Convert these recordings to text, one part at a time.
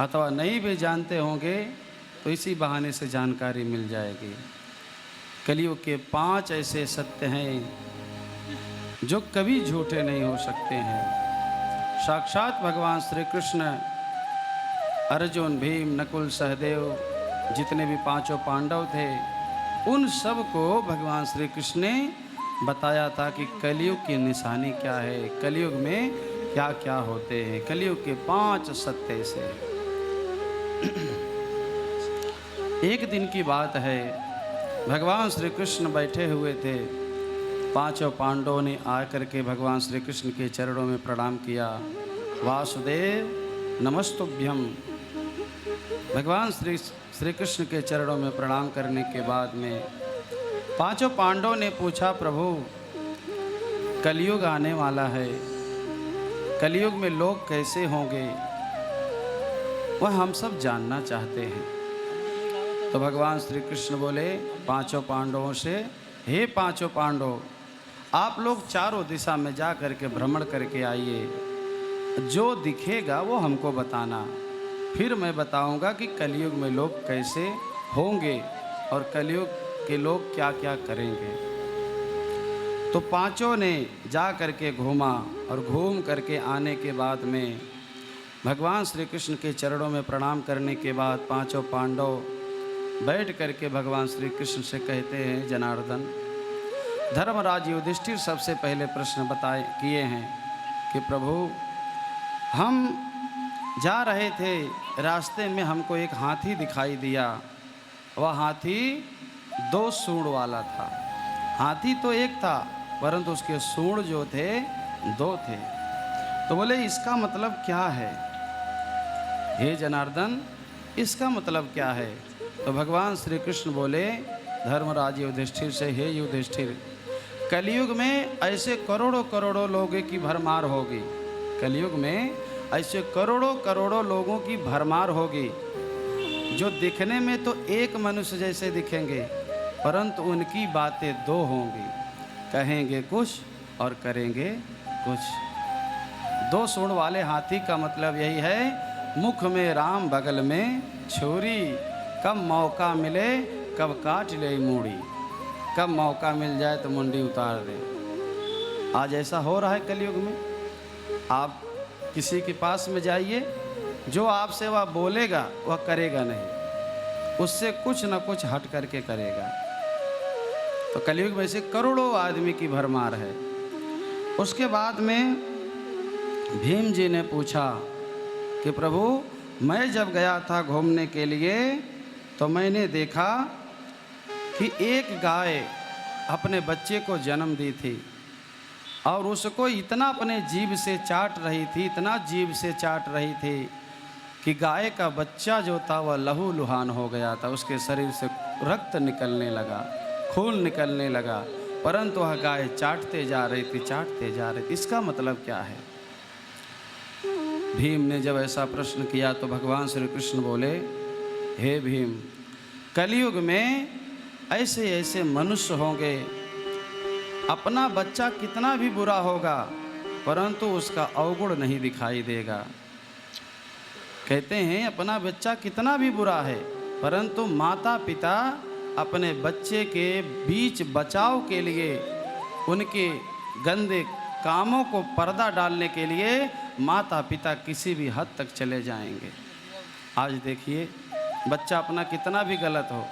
अथवा नहीं भी जानते होंगे तो इसी बहाने से जानकारी मिल जाएगी। कलियुग के 5 ऐसे सत्य हैं जो कभी झूठे नहीं हो सकते हैं। साक्षात भगवान श्री कृष्ण, अर्जुन, भीम, नकुल, सहदेव, जितने भी 5 पांडव थे, उन सब को भगवान श्री कृष्ण ने बताया था कि कलियुग की निशानी क्या है, कलियुग में क्या क्या होते हैं। कलियुग के 5 सत्य से। एक दिन की बात है, भगवान श्री कृष्ण बैठे हुए थे। 5 पांडवों ने आकर के भगवान श्री कृष्ण के चरणों में प्रणाम किया। वासुदेव नमस्तुभ्यम। भगवान श्री कृष्ण के चरणों में प्रणाम करने के बाद में 5 पांडवों ने पूछा, प्रभु कलियुग आने वाला है, कलियुग में लोग कैसे होंगे, वह हम सब जानना चाहते हैं। तो भगवान श्री कृष्ण बोले 5 पांडवों से, हे 5 पांडव, आप लोग चारों दिशा में जा करके भ्रमण करके आइए, जो दिखेगा वो हमको बताना, फिर मैं बताऊंगा कि कलियुग में लोग कैसे होंगे और कलियुग के लोग क्या क्या करेंगे। तो 5 ने जा करके घूमा और घूम करके आने के बाद में भगवान श्री कृष्ण के चरणों में प्रणाम करने के बाद 5 पांडव बैठ करके भगवान श्री कृष्ण से कहते हैं, जनार्दन, धर्मराज युधिष्ठिर सबसे पहले प्रश्न किए हैं कि प्रभु हम जा रहे थे, रास्ते में हमको एक हाथी दिखाई दिया। वह हाथी 2 सूंड वाला था। हाथी तो एक था परंतु उसके सूंड जो थे 2 थे। तो बोले इसका मतलब क्या है हे जनार्दन, इसका मतलब क्या है। तो भगवान श्री कृष्ण बोले धर्मराज युधिष्ठिर से, हे युधिष्ठिर, कलियुग में ऐसे करोड़ों करोड़ों लोगों की भरमार होगी, कलियुग में ऐसे करोड़ों करोड़ों लोगों की भरमार होगी जो दिखने में तो एक मनुष्य जैसे दिखेंगे परंतु उनकी बातें 2 होंगी, कहेंगे कुछ और करेंगे कुछ। 2 सूंड वाले हाथी का मतलब यही है, मुख में राम बगल में छुरी, कब मौका मिले कब काट ले मूड़ी, कब मौका मिल जाए तो मुंडी उतार दे। आज ऐसा हो रहा है कलियुग में। आप किसी के पास में जाइए, जो आपसे वह बोलेगा वह करेगा नहीं, उससे कुछ न कुछ हट करके करेगा। तो कलियुग में से करोड़ों आदमी की भरमार है। उसके बाद में भीम जी ने पूछा कि प्रभु मैं जब गया था घूमने के लिए तो मैंने देखा कि एक गाय अपने बच्चे को जन्म दी थी और उसको इतना अपने जीभ से चाट रही थी, इतना जीभ से चाट रही थी कि गाय का बच्चा जो था वह लहू लुहान हो गया था, उसके शरीर से रक्त निकलने लगा, खून निकलने लगा, परंतु वह गाय चाटते जा रही थी, चाटते जा रही थी। इसका मतलब क्या है। भीम ने जब ऐसा प्रश्न किया तो भगवान श्री कृष्ण बोले, हे भीम, कलियुग में ऐसे ऐसे मनुष्य होंगे, अपना बच्चा कितना भी बुरा होगा परंतु उसका अवगुण नहीं दिखाई देगा। कहते हैं अपना बच्चा कितना भी बुरा है परंतु माता पिता अपने बच्चे के बीच बचाव के लिए, उनके गंदे कामों को पर्दा डालने के लिए माता पिता किसी भी हद तक चले जाएंगे। आज देखिए बच्चा अपना कितना भी गलत हो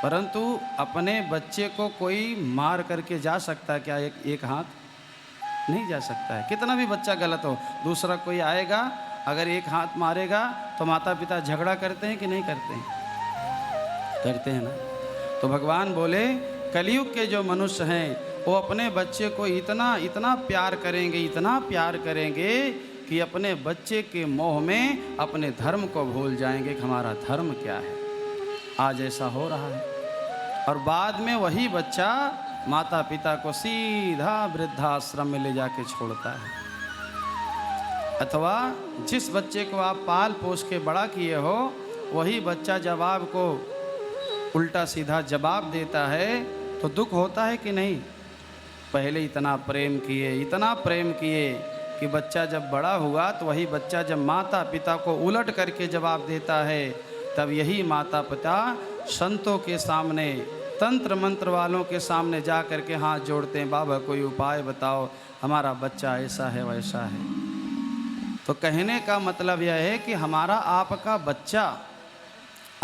परंतु अपने बच्चे को कोई मार करके जा सकता है क्या? एक हाथ नहीं जा सकता है। कितना भी बच्चा गलत हो, दूसरा कोई आएगा अगर एक हाथ मारेगा तो माता पिता झगड़ा करते हैं कि नहीं करते हैं? करते हैं ना। तो भगवान बोले कलियुग के जो मनुष्य हैं वो अपने बच्चे को इतना इतना प्यार करेंगे, इतना प्यार करेंगे कि अपने बच्चे के मोह में अपने धर्म को भूल जाएंगे कि हमारा धर्म क्या है। आज ऐसा हो रहा है और बाद में वही बच्चा माता पिता को सीधा वृद्धाश्रम में ले जाके छोड़ता है। अथवा जिस बच्चे को आप पाल पोस के बड़ा किए हो वही बच्चा जब आपको उल्टा सीधा जवाब देता है तो दुख होता है कि नहीं? पहले इतना प्रेम किए, इतना प्रेम किए कि बच्चा जब बड़ा हुआ तो वही बच्चा जब माता पिता को उलट करके जवाब देता है, तब यही माता पिता संतों के सामने, तंत्र मंत्र वालों के सामने जा कर के हाथ जोड़ते हैं, बाबा कोई उपाय बताओ, हमारा बच्चा ऐसा है वैसा है। तो कहने का मतलब यह है कि हमारा आपका बच्चा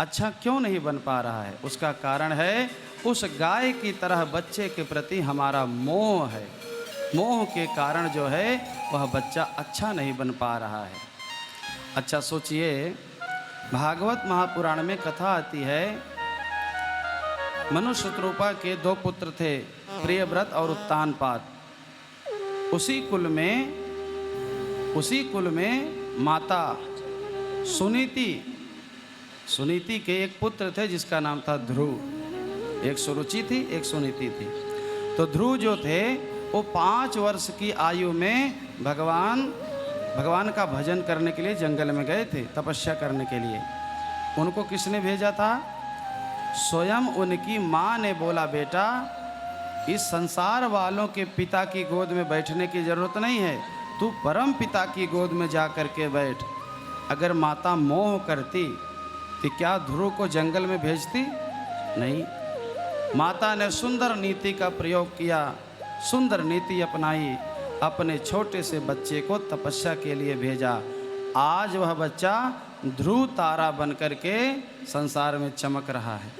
अच्छा क्यों नहीं बन पा रहा है, उसका कारण है उस गाय की तरह बच्चे के प्रति हमारा मोह है। मोह के कारण जो है वह बच्चा अच्छा नहीं बन पा रहा है। अच्छा सोचिए, भागवत महापुराण में कथा आती है, मनु शत्रुपा के 2 पुत्र थे, प्रियव्रत और उत्तानपाद। उसी कुल में माता सुनीति के एक पुत्र थे जिसका नाम था ध्रुव। एक सुरुचि थी, एक सुनीति थी। तो ध्रुव जो थे वो 5 वर्ष की आयु में भगवान का भजन करने के लिए जंगल में गए थे, तपस्या करने के लिए। उनको किसने भेजा था? स्वयं उनकी माँ ने बोला, बेटा इस संसार वालों के पिता की गोद में बैठने की जरूरत नहीं है, तू परम पिता की गोद में जा कर के बैठ। अगर माता मोह करती तो क्या ध्रुव को जंगल में भेजती? नहीं। माता ने सुंदर नीति का प्रयोग किया, सुंदर नीति अपनाई, अपने छोटे से बच्चे को तपस्या के लिए भेजा। आज वह बच्चा ध्रुव तारा बन कर के संसार में चमक रहा है।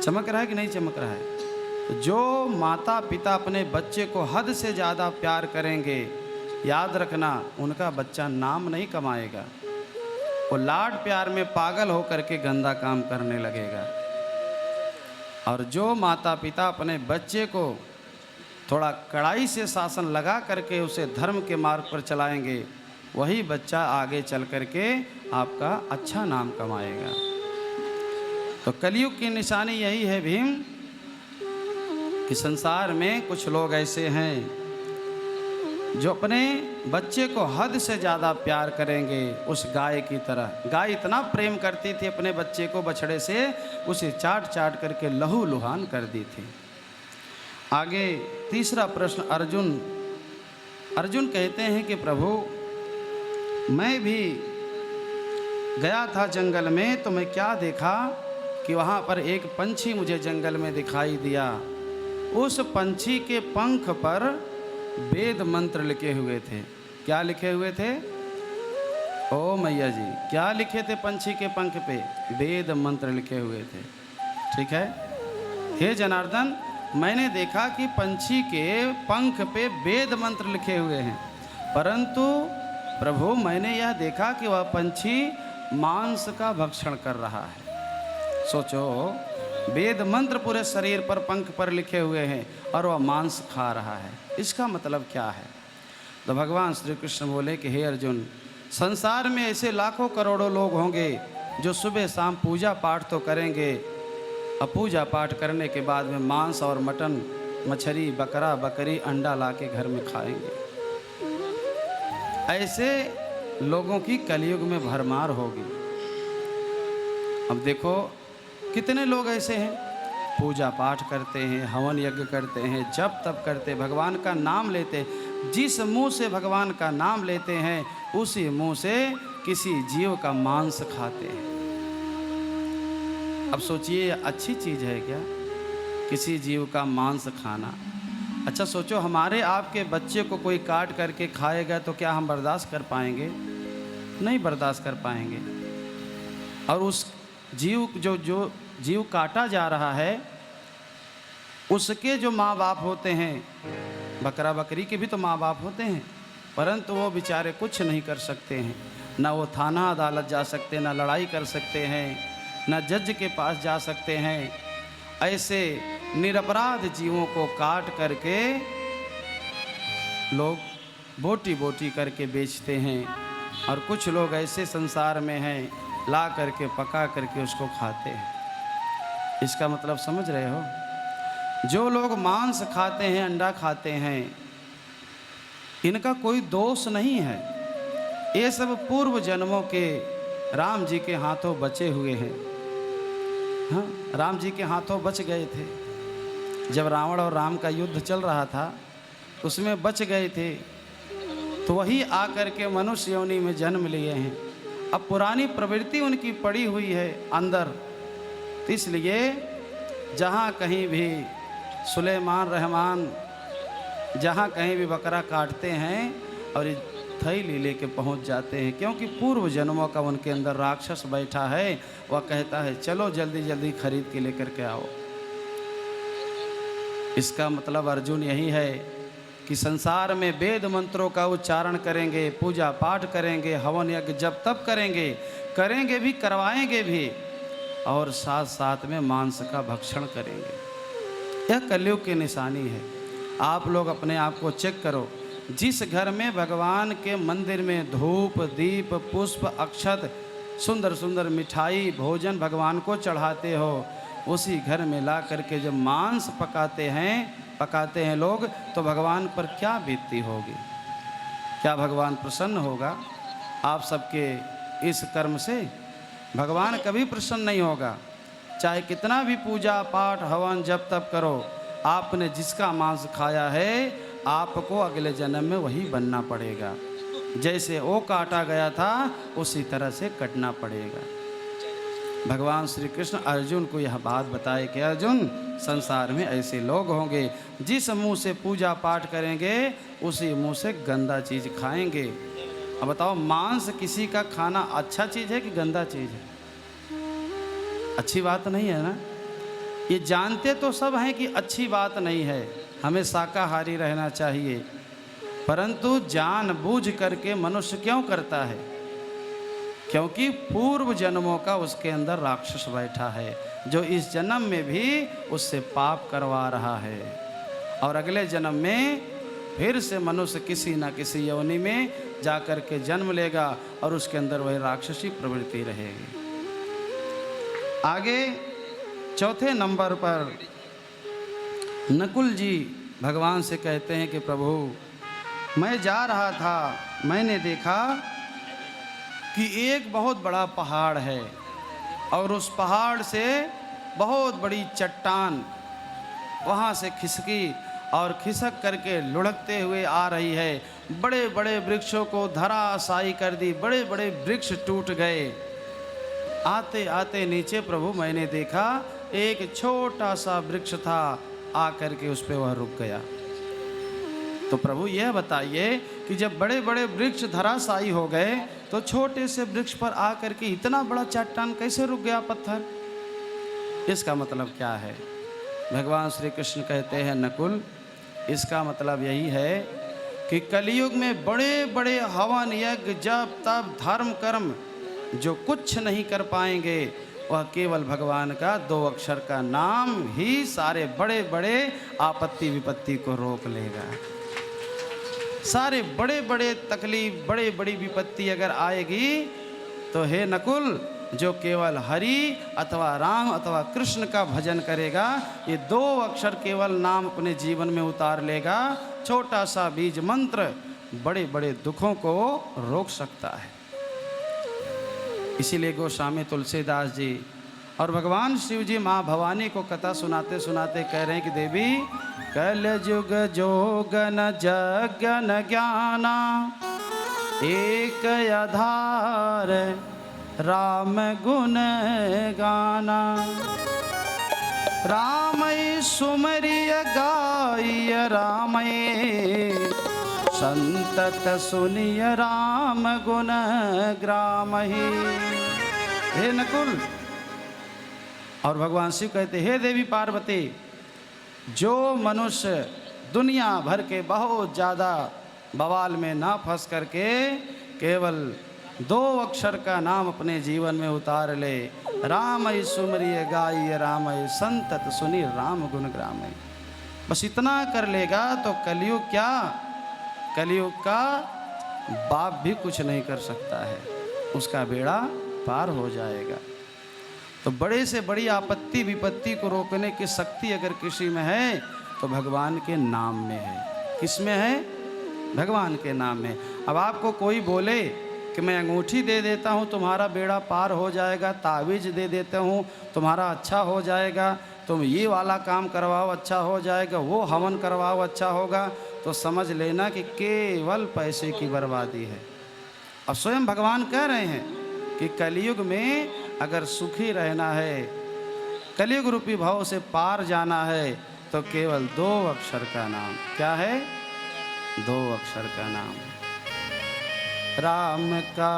चमक रहा है कि नहीं चमक रहा है? जो माता पिता अपने बच्चे को हद से ज़्यादा प्यार करेंगे, याद रखना उनका बच्चा नाम नहीं कमाएगा, वो लाड प्यार में पागल होकर के गंदा काम करने लगेगा। और जो माता पिता अपने बच्चे को थोड़ा कड़ाई से शासन लगा करके उसे धर्म के मार्ग पर चलाएंगे, वही बच्चा आगे चल करके आपका अच्छा नाम कमाएगा। तो कलयुग की निशानी यही है भीम, कि संसार में कुछ लोग ऐसे हैं जो अपने बच्चे को हद से ज़्यादा प्यार करेंगे, उस गाय की तरह। गाय इतना प्रेम करती थी अपने बच्चे को बछड़े से, उसे चाट चाट करके लहू लुहान कर दी थी। आगे तीसरा प्रश्न अर्जुन कहते हैं कि प्रभु मैं भी गया था जंगल में, तो मैं क्या देखा कि वहाँ पर एक पंछी मुझे जंगल में दिखाई दिया। उस पंछी के पंख पर वेद मंत्र लिखे हुए थे। क्या लिखे हुए थे? ओ मैया जी, क्या लिखे थे पंछी के पंख पे? वेद मंत्र लिखे हुए थे। ठीक है, हे जनार्दन, मैंने देखा कि पंछी के पंख पे वेद मंत्र लिखे हुए हैं, परंतु प्रभु मैंने यह देखा कि वह पंछी मांस का भक्षण कर रहा है। सोचो, वेद मंत्र पूरे शरीर पर पंख पर लिखे हुए हैं और वह मांस खा रहा है, इसका मतलब क्या है? तो भगवान श्री कृष्ण बोले कि हे अर्जुन, संसार में ऐसे लाखों करोड़ों लोग होंगे जो सुबह शाम पूजा पाठ तो करेंगे, और पूजा पाठ करने के बाद में मांस और मटन, मछली, बकरा, बकरी, अंडा ला के घर में खाएंगे। ऐसे लोगों की कलयुग में भरमार होगी। अब देखो कितने लोग ऐसे हैं, पूजा पाठ करते हैं, हवन यज्ञ करते हैं, जप तप करते, भगवान का नाम लेते, जिस मुंह से भगवान का नाम लेते हैं उसी मुंह से किसी जीव का मांस खाते हैं। अब सोचिए, अच्छी चीज़ है क्या किसी जीव का मांस खाना? अच्छा सोचो, हमारे आपके बच्चे को कोई काट करके खाएगा तो क्या हम बर्दाश्त कर पाएंगे? नहीं बर्दाश्त कर पाएंगे। और उस जीव जो जीव काटा जा रहा है, उसके जो माँ बाप होते हैं, बकरा बकरी के भी तो माँ बाप होते हैं, परंतु वो बेचारे कुछ नहीं कर सकते हैं। ना वो थाना अदालत जा सकते, ना लड़ाई कर सकते हैं, ना जज के पास जा सकते हैं। ऐसे निरपराध जीवों को काट करके लोग बोटी बोटी करके बेचते हैं। और कुछ लोग ऐसे संसार में हैं, ला करके पका करके उसको खाते हैं। इसका मतलब समझ रहे हो? जो लोग मांस खाते हैं, अंडा खाते हैं, इनका कोई दोष नहीं है। ये सब पूर्व जन्मों के राम जी के हाथों बचे हुए हैं। हाँ, राम जी के हाथों बच गए थे। जब रावण और राम का युद्ध चल रहा था उसमें बच गए थे। तो वही आकर के मनुष्य योनि में जन्म लिए हैं। अब पुरानी प्रवृत्ति उनकी पड़ी हुई है अंदर, तो इसलिए जहाँ कहीं भी सुलेमान रहमान जहाँ कहीं भी बकरा काटते हैं और थैली लेके पहुंच जाते हैं, क्योंकि पूर्व जन्मों का उनके अंदर राक्षस बैठा है। वह कहता है चलो जल्दी जल्दी खरीद के लेकर के आओ। इसका मतलब अर्जुन यही है कि संसार में वेद मंत्रों का उच्चारण करेंगे, पूजा पाठ करेंगे, हवन यज्ञ जब तब करेंगे भी, करवाएंगे भी, और साथ साथ में मांस का भक्षण करेंगे। यह कलयुग की निशानी है। आप लोग अपने आप को चेक करो। जिस घर में भगवान के मंदिर में धूप दीप पुष्प अक्षत सुंदर सुंदर मिठाई भोजन भगवान को चढ़ाते हो, उसी घर में ला करके जब मांस पकाते हैं लोग, तो भगवान पर क्या बीतती होगी? क्या भगवान प्रसन्न होगा? आप सबके इस कर्म से भगवान कभी प्रसन्न नहीं होगा। चाहे कितना भी पूजा पाठ हवन जब तब करो, आपने जिसका मांस खाया है आपको अगले जन्म में वही बनना पड़ेगा। जैसे वो काटा गया था उसी तरह से कटना पड़ेगा। भगवान श्री कृष्ण अर्जुन को यह बात बताए कि अर्जुन, संसार में ऐसे लोग होंगे जिस मुंह से पूजा पाठ करेंगे उसी मुंह से गंदा चीज़ खाएंगे। अब बताओ, मांस किसी का खाना अच्छा चीज़ है कि गंदा चीज़ है? अच्छी बात नहीं है ना। ये जानते तो सब हैं कि अच्छी बात नहीं है, हमें शाकाहारी रहना चाहिए, परंतु जानबूझ करके मनुष्य क्यों करता है? क्योंकि पूर्व जन्मों का उसके अंदर राक्षस बैठा है, जो इस जन्म में भी उससे पाप करवा रहा है, और अगले जन्म में फिर से मनुष्य किसी न किसी योनि में जाकर के जन्म लेगा और उसके अंदर वही राक्षसी प्रवृत्ति रहेगी। आगे चौथे नंबर पर नकुल जी भगवान से कहते हैं कि प्रभु, मैं जा रहा था, मैंने देखा कि एक बहुत बड़ा पहाड़ है और उस पहाड़ से बहुत बड़ी चट्टान वहाँ से खिसकी और खिसक करके लुढ़कते हुए आ रही है। बड़े बड़े वृक्षों को धराशायी कर दी, बड़े बड़े वृक्ष टूट गए। आते आते नीचे प्रभु मैंने देखा एक छोटा सा वृक्ष था, आकर के उस पर वह रुक गया। तो प्रभु यह बताइए कि जब बड़े बड़े वृक्ष धराशायी हो गए तो छोटे से वृक्ष पर आकर के इतना बड़ा चट्टान कैसे रुक गया पत्थर? इसका मतलब क्या है? भगवान श्री कृष्ण कहते हैं नकुल, इसका मतलब यही है कि कलयुग में बड़े बड़े हवन यज्ञ जप तप धर्म कर्म जो कुछ नहीं कर पाएंगे, वह केवल भगवान का 2 अक्षर का नाम ही सारे बड़े बड़े आपत्ति विपत्ति को रोक लेगा। सारे बड़े बड़े तकलीफ बड़े बड़ी विपत्ति अगर आएगी तो हे नकुल, जो केवल हरि अथवा राम अथवा कृष्ण का भजन करेगा, ये 2 अक्षर केवल नाम अपने जीवन में उतार लेगा, छोटा सा बीज मंत्र बड़े बड़े दुखों को रोक सकता है। इसीलिए गोस्वामी तुलसीदास जी और भगवान शिव जी माँ भवानी को कथा सुनाते सुनाते कह रहे हैं कि देवी, कल युग जोगन जगन ज्ञाना एक आधार राम गुण गाना। रामय सुमरिय गाय रामय संतत सुनिय राम गुण ग्रामहि। हे नकुल, और भगवान शिव कहते हे देवी पार्वती, जो मनुष्य दुनिया भर के बहुत ज़्यादा बवाल में ना फंस करके केवल 2 अक्षर का नाम अपने जीवन में उतार ले, रामय सुमरिय गाय रामय संतत सुनी राम गुण ग्रामय, बस इतना कर लेगा तो कलयुग क्या, कलयुग का बाप भी कुछ नहीं कर सकता है, उसका बेड़ा पार हो जाएगा। तो बड़े से बड़ी आपत्ति विपत्ति को रोकने की शक्ति अगर किसी में है तो भगवान के नाम में है। किस में है? भगवान के नाम में। अब आपको कोई बोले कि मैं अंगूठी दे देता हूँ तुम्हारा बेड़ा पार हो जाएगा, तावीज़ दे देता हूँ तुम्हारा अच्छा हो जाएगा, तुम ये वाला काम करवाओ अच्छा हो जाएगा, वो हवन करवाओ अच्छा होगा, तो समझ लेना कि केवल पैसे की बर्बादी है। और स्वयं भगवान कह रहे हैं कि कलयुग में अगर सुखी रहना है, कलयुग रूपी भाव से पार जाना है, तो केवल 2 अक्षर का नाम। क्या है? 2 अक्षर का नाम। राम का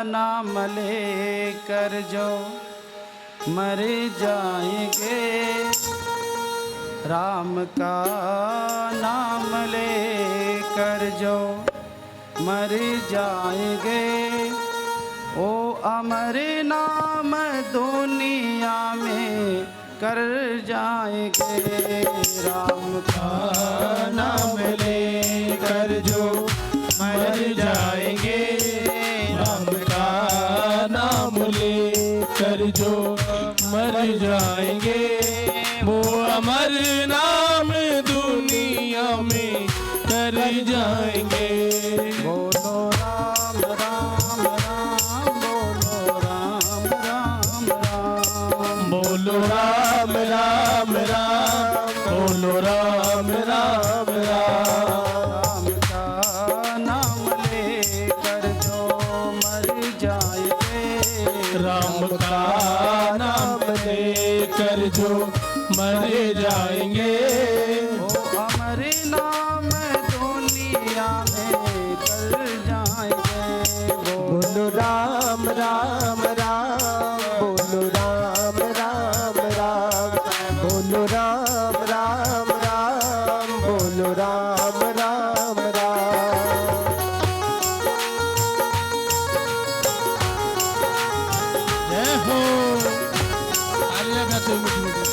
नाम लेकर जो मर जाएंगे, राम का नाम लेकर जो मर जाएंगे, ओ अमर नाम दुनिया में कर जाएंगे। राम का नाम लेकर जो मर जाएंगे, राम का नाम लेकर जो मर जाएंगे, वो अमर नाम दुनिया में कर जाएंगे। बोलो राम राम राम, बोलो राम राम राम, बोलो राम राम राम, बोलो राम राम राम। राम का नाम लेकर जो मर जाएंगे, राम का नाम लेकर जो मर जाएंगे, ओ अमर नाम दुनिया में कर जाएंगे। बोलो राम राम राम, बोलो राम राम राम, बोलो राम राम राम, बोलो राम राम राम। जय हो। तालियां बजाते हुए मीठी मीठी।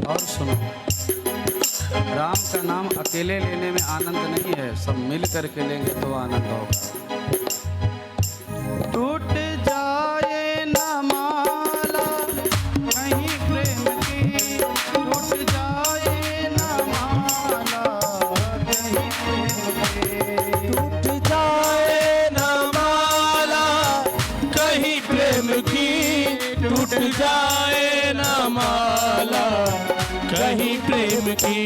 और सुनो, राम का नाम अकेले लेने में आनंद नहीं है, सब मिल करके लेंगे तो आनंद होगा। टूट जाए न माला कहीं प्रेम की, टूट जाए न माला कहीं प्रेम की, टूट जाए न माला कहीं प्रेम की, टूट जाए न माला कहीं प्रेम की,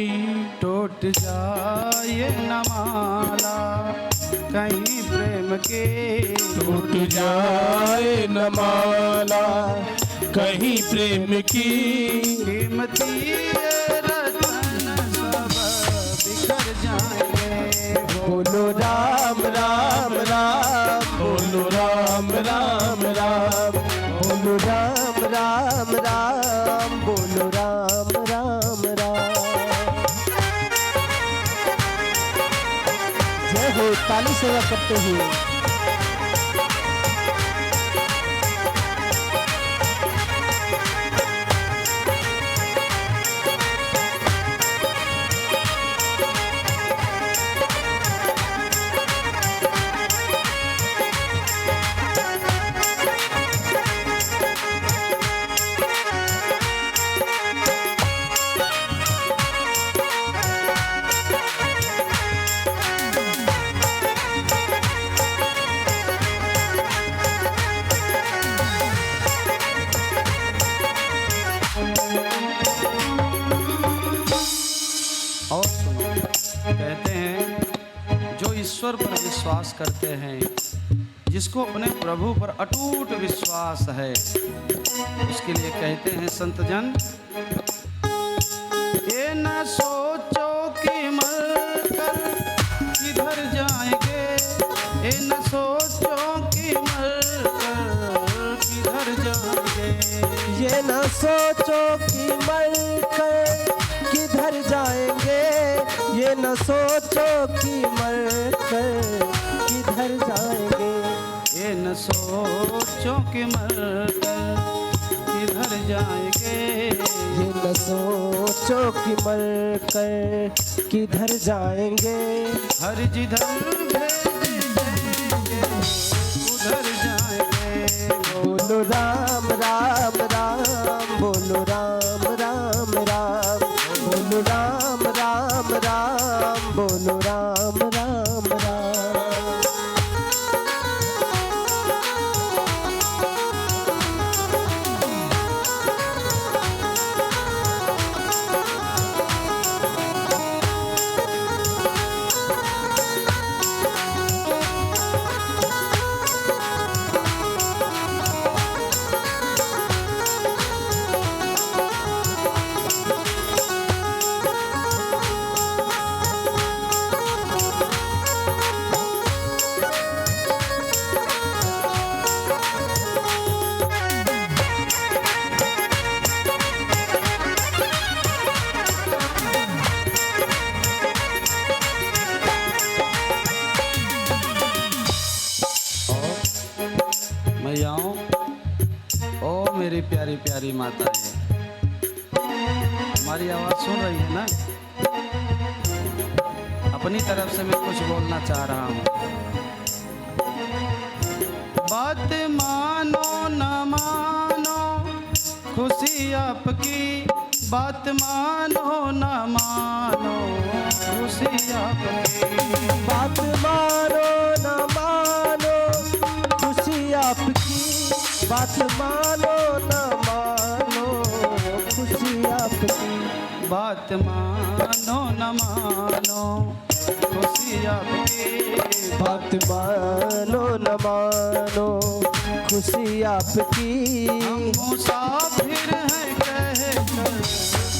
टूट जाए न माला कहीं प्रेम की, टूट जाए न माला कहीं प्रेम की, कीमती रतन सब बिखर जाएंगे। बोलो राम राम राम, बोलो राम राम राम, बोलो राम राम राम, बोलो राम राम राम। जय हो। ताली सेवा करते हुए और सुनो, कहते हैं जो ईश्वर पर विश्वास करते हैं, जिसको अपने प्रभु पर अटूट विश्वास है, उसके लिए कहते हैं संत जन, ये न सोचो कि मर कर किधर जाएंगे, ये न सोचो कि मर कर किधर जाएंगे, ये न न सोचो कि मर कर किधर जाएंगे। ये न सोचो कि मर कर किधर जाएंगे। ये न सोचो कि मर कर किधर जाएंगे। हर जिधर भेज देंगे उधर जाएंगे। बोलो राम राम राम, बोलो राम राम राम, बोलो राम राम राम, बोलो राम राम राम। मैयाओं, ओ मेरी प्यारी प्यारी माताएं, हमारी आवाज सुन रही है ना? अपनी तरफ से मैं कुछ बोलना चाह रहा हूँ। बात मानो न मानो खुशी आपकी, बात मानो न मानो खुशी आपकी। बात मानो न मानो खुशी आपकी, बात मानो न मानो खुशी आपकी। बात मानो न मानो खुशी आपकी। बात मानो न मानो खुशी आपकी। हम मुसाफिर हैं कहकर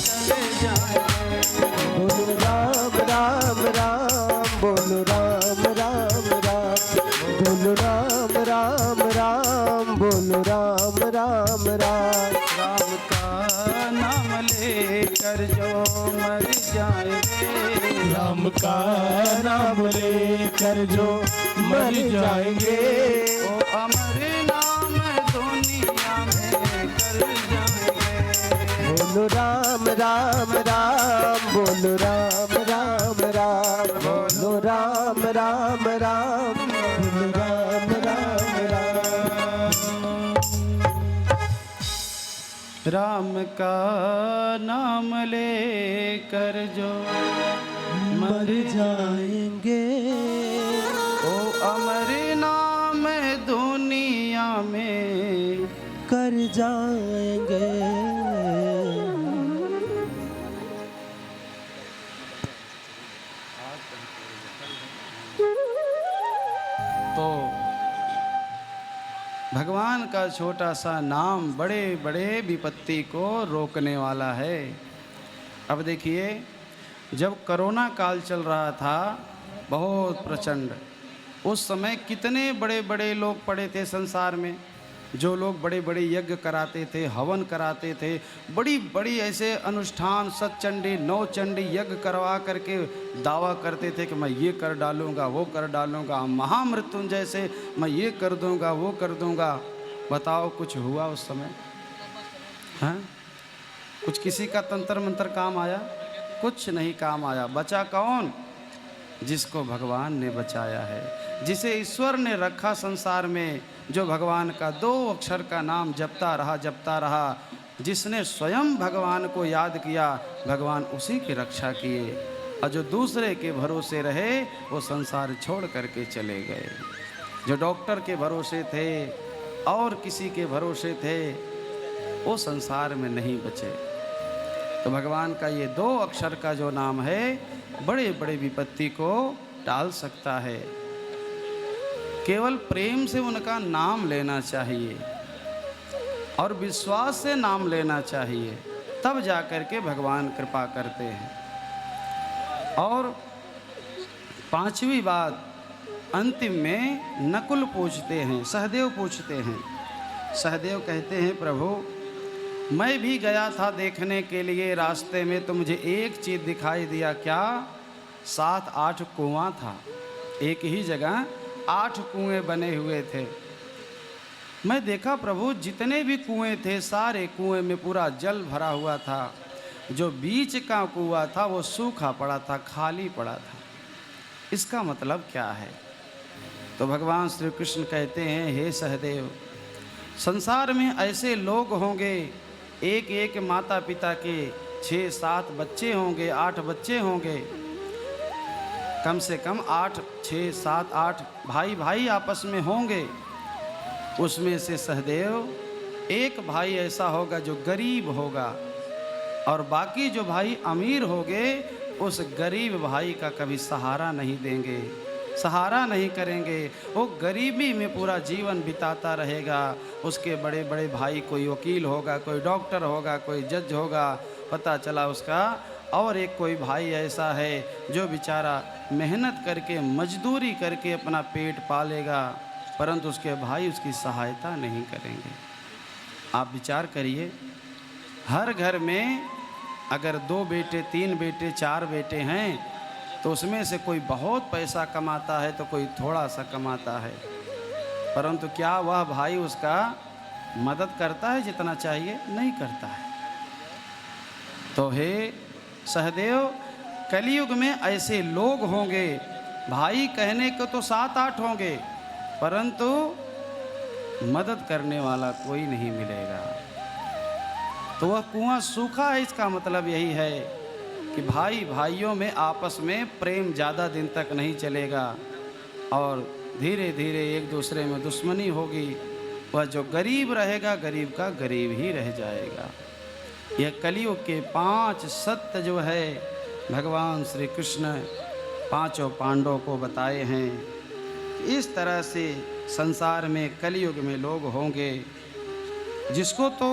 चले जाएंगे। बोलो राम राम राम, बोलो राम राम राम, बोलो राम राम राम, बोलो राम राम राम। राम का नाम लेकर जो मर जाएंगे। राम का नाम लेकर जो मर जाएंगे। ओ अमर नाम दुनिया में कर जाएंगे। बोलो राम राम राम, बोलो राम राम राम, बोलो राम राम राम, बोलो राम राम राम। राम का नाम लेकर जो मर जाएंगे। ओ अमर नाम दुनिया में कर जाएंगे। तो भगवान का छोटा सा नाम बड़े बड़े विपत्ति को रोकने वाला है। अब देखिए, जब कोरोना काल चल रहा था बहुत प्रचंड, उस समय कितने बड़े बड़े लोग पड़े थे संसार में, जो लोग बड़े बड़े यज्ञ कराते थे, हवन कराते थे, बड़ी बड़ी ऐसे अनुष्ठान, सतचंडी नौचंडी यज्ञ करवा करके दावा करते थे कि मैं ये कर डालूंगा, वो कर डालूंगा, महामृत्युंजय से मैं ये कर दूंगा, वो कर दूंगा। बताओ कुछ हुआ उस समय? हाँ, कुछ किसी का तंत्र मंत्र काम आया? कुछ नहीं काम आया। बचा कौन? जिसको भगवान ने बचाया है, जिसे ईश्वर ने रखा संसार में, जो भगवान का 2 अक्षर का नाम जपता रहा, जिसने स्वयं भगवान को याद किया, भगवान उसी की रक्षा किए। और जो दूसरे के भरोसे रहे वो संसार छोड़ करके चले गए। जो डॉक्टर के भरोसे थे और किसी के भरोसे थे, वो संसार में नहीं बचे। तो भगवान का ये 2 अक्षर का जो नाम है, बड़े बड़े विपत्ति को टाल सकता है। केवल प्रेम से उनका नाम लेना चाहिए और विश्वास से नाम लेना चाहिए, तब जाकर के भगवान कृपा करते हैं। और 5वीं बात, अंतिम में नकुल पूछते हैं, सहदेव पूछते हैं। सहदेव कहते हैं, प्रभु मैं भी गया था देखने के लिए, रास्ते में तो मुझे एक चीज़ दिखाई दिया। क्या? 7-8 कुआं था। एक ही जगह 8 कुएं बने हुए थे। मैं देखा प्रभु जितने भी कुएं थे सारे कुएं में पूरा जल भरा हुआ था। जो बीच का कुआं था वो सूखा पड़ा था, खाली पड़ा था। इसका मतलब क्या है? तो भगवान श्री कृष्ण कहते हैं, हे सहदेव, संसार में ऐसे लोग होंगे, एक एक माता पिता के 6-7 बच्चे होंगे, 8 बच्चे होंगे, कम से कम 8, 6, 7, 8 भाई भाई आपस में होंगे। उसमें से सहदेव एक भाई ऐसा होगा जो गरीब होगा और बाकी जो भाई अमीर होंगे उस गरीब भाई का कभी सहारा नहीं देंगे, सहारा नहीं करेंगे। वो गरीबी में पूरा जीवन बिताता रहेगा। उसके बड़े बड़े भाई, कोई वकील होगा, कोई डॉक्टर होगा, कोई जज होगा, पता चला उसका। और एक कोई भाई ऐसा है जो बेचारा मेहनत करके मजदूरी करके अपना पेट पालेगा, परंतु उसके भाई उसकी सहायता नहीं करेंगे। आप विचार करिए, हर घर में अगर 2 बेटे, 3 बेटे, 4 बेटे हैं तो उसमें से कोई बहुत पैसा कमाता है तो कोई थोड़ा सा कमाता है, परंतु क्या वह भाई उसका मदद करता है जितना चाहिए? नहीं करता है। तो हे सहदेव, कलयुग में ऐसे लोग होंगे, भाई कहने को तो 7-8 होंगे, परंतु मदद करने वाला कोई नहीं मिलेगा। तो वह कुआं सूखा है। इसका मतलब यही है कि भाई भाइयों में आपस में प्रेम ज़्यादा दिन तक नहीं चलेगा और धीरे धीरे एक दूसरे में दुश्मनी होगी। वह जो गरीब रहेगा, गरीब का गरीब ही रह जाएगा। यह कलयुग के 5 सत्य जो है भगवान श्री कृष्ण 5 पांडवों को बताए हैं। इस तरह से संसार में कलयुग में लोग होंगे जिसको तो